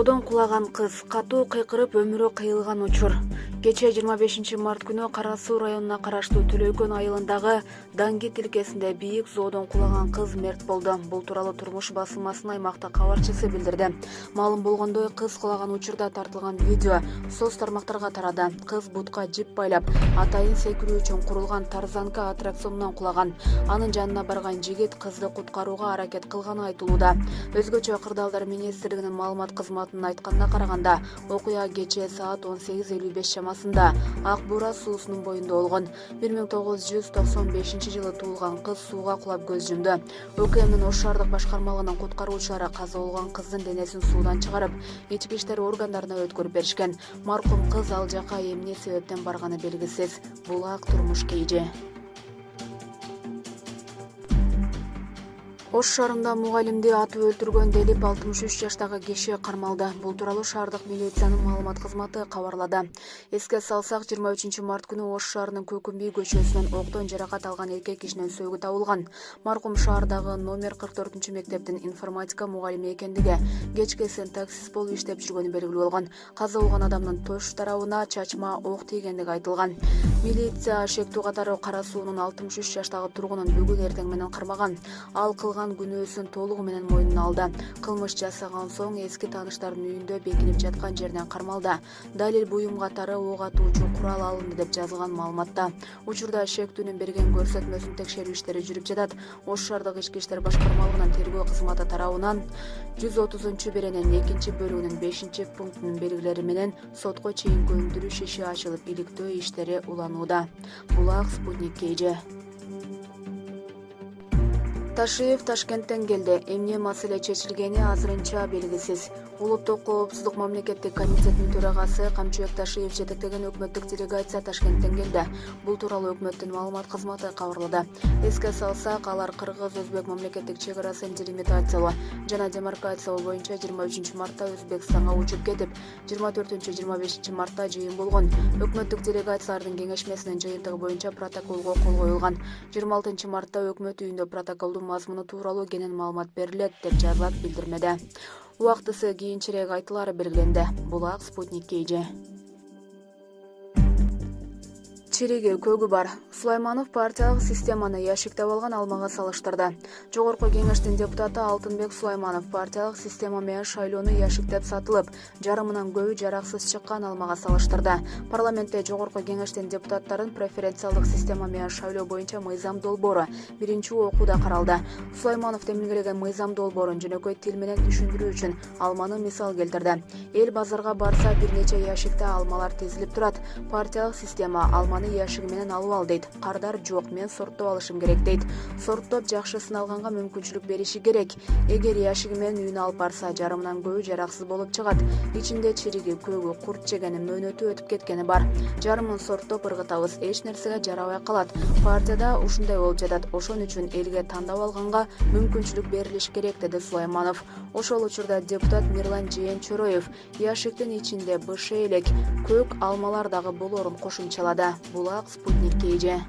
Соодон кулаган кыз, катуу кыйкырып өмүрү кыйылган учур. Кечээ 25 март күнү Кара Суу районуна караштуу Төлөйкөн айылындагы Даңги тилкесинде бийик зоодон кулаган кыз мерт болду. Бул тууралуу Турмуш басылмасынын аймакта кабарчысы билдирди. Маалым болгондой, кыз кулаган учурда тартылган видео соц тармактарга тарады. Кыз бутка жип байлап, атайын секирүү үчүн курулган тарзанка аттракционунан кулаган. Анын жанына барган жигит кызды куткарууга аракет кылганы айтылууда. Өзгөчө Кырдаалдар министрлигинин маалымат кызматынын айтканына караганда, окуя кечээ саат 18:55 чамасында Ак Бура суусунун боюнда болгон. 1995-жылы туулган кыз сууга кулап көз жумду. ÖKM'нин Ош шаардык башкармалыгынын куткаруучулары каза болгон кыздын денесин суудан чыгарып, ички иштер органдарына өткөрүп беришкен. Маркум кыз ал жака эмне себептен барганы белгисиз. Булак турмуш кейжи. Ош шаарында мугалимди атып өлтүргөн делип 63 жаштагы киши кармалды. Бул тууралуу шаардык милициянын маалымат кызматы кабарлады. Эске салсак, 23 март күнү Ош шаарынын Көкүмбүй көчөсүнөн октон жаракат алган эркек кишинин сөөгү табылган. Маркум шаардагы номер 44 мектептин информатика мугалими экендиги, кечкесин таксист болуп иштеп жүргөнү белгилүү болгон. Каза болгон адамдын тош тарабына чачма ок тийгендиги айтылган. Милиция шектүү катары Кара Суунун 63 жаштагы тургунун бүгүн эртең менен кармаган. Ал кылган күнөөсүн толугу менен мойнуна алды. Кылмыш жасаган соң эски тааныштардын үйүндө бекинип жаткан жеринен кармалды. Далил буюм катары ок атуучу курал алынды деп жазылган маалыматта. Учурда шектүүнүн берген көрсөтмөсүн текшерүү иштери жүрүп жатат. Ош шаардык ички иштер башкармалыгынын тергөө кызматы тарабынан 130-беренин 2-бөлүгүнүн 5-пунктунун белгилери менен сотко чейинки өндүрүш иши ачылып, иликтөө иштери уланууда. Булак Спутник кейжи. Ташиев Ташкенттен келди. Эмне маселе чечилгени азырынча белгисиз. Улуттук коопсуздук мамлекеттик комитетинин төрагасы Камчыбек Ташиев жетектеген өкмөттүк делегация Ташкенттен келди. Бул тууралуу өкмөттүн маалымат кызматы кабарлады. Эске салсак, алар Кыргыз-Өзбек мамлекеттик чек арасын делимитациялоо жана демаркациялоо боюнча 23 мартта Өзбекстанга учуп кетип, 24-25 мартта жыйын болгон. Өкмөттүк делегациялардын кеңешмесинин жыйынтыгы боюнча протоколго кол коюлган. 26 мартта өкмөт үйүндө протоколдун мазмуну тууралуу кенен маалымат берилет деп жазылат билдирмеде. Убактысы кийинчерээк айтылары белгиленди. Булак Спутник кейжи. Чириги көгү бар. Сулайманов партиялык системаны яшиктеп алган алмага салыштырды. Жогорку кеңештин депутаты Алтынбек Сулайманов партиялык система менен шайлоону яшиктеп сатылып, жарымынан көбү жараксыз чыккан алмага салыштырды. Парламентте жогорку кеңештин депутаттарын преференциалдык система менен шайлоо боюнча мыйзам долбоору биринчи окууда каралды. Сулайманов демилгелеген мыйзам долбоорун жөнөкөй тил менен түшүндүрүү үчүн алманы мисал келтирди. Эл базарга барса бир нече яшикте алмалар тизилип турат. Партиялык система алманы яшыгы менен алып ал дейт. Кардар жок, мен сорттоп алышым керек дейт. Сорттоп жакшы сыналганга мүмкүнчүлүк бериши керек. Эгер яшыгы менен үйүнө алып барса, жарымынан көбү жараксыз болуп чыгат. Ичинде чириги, көгү, курт жегени, мөөнөтү өтүп кеткени бар. Жарымын сорттоп ыргытабыз, эч нерсеге жарабай калат. Партияда ушундай болуп жатат. Ошон үчүн элге тандап алганга мүмкүнчүлүк берилиш керек, деди Сулайманов. Ошол учурда депутат Мирлан Жээн Чороев яшиктин ичинде бышы элек, көк алмалар дагы болорун кошумчалады. Булак Спутник кейжи.